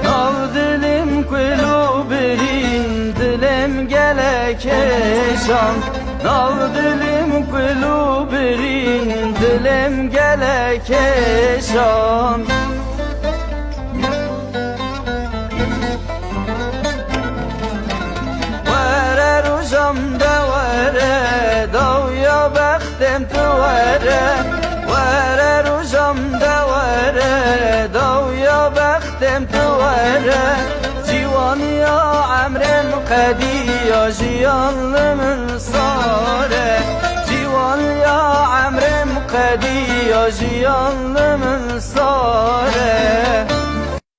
Nav dilim kulu birin dilim gelekeşan. Nav dilim kulu birin dilim gelekeşan. Vere rujamda vere davya bektem tuvere. Vere rujamda vere davya bektem tuvere. Civan ya amrem kadiya jiyanlımın sare. Civan ya amrem kadiya jiyanlımın sare.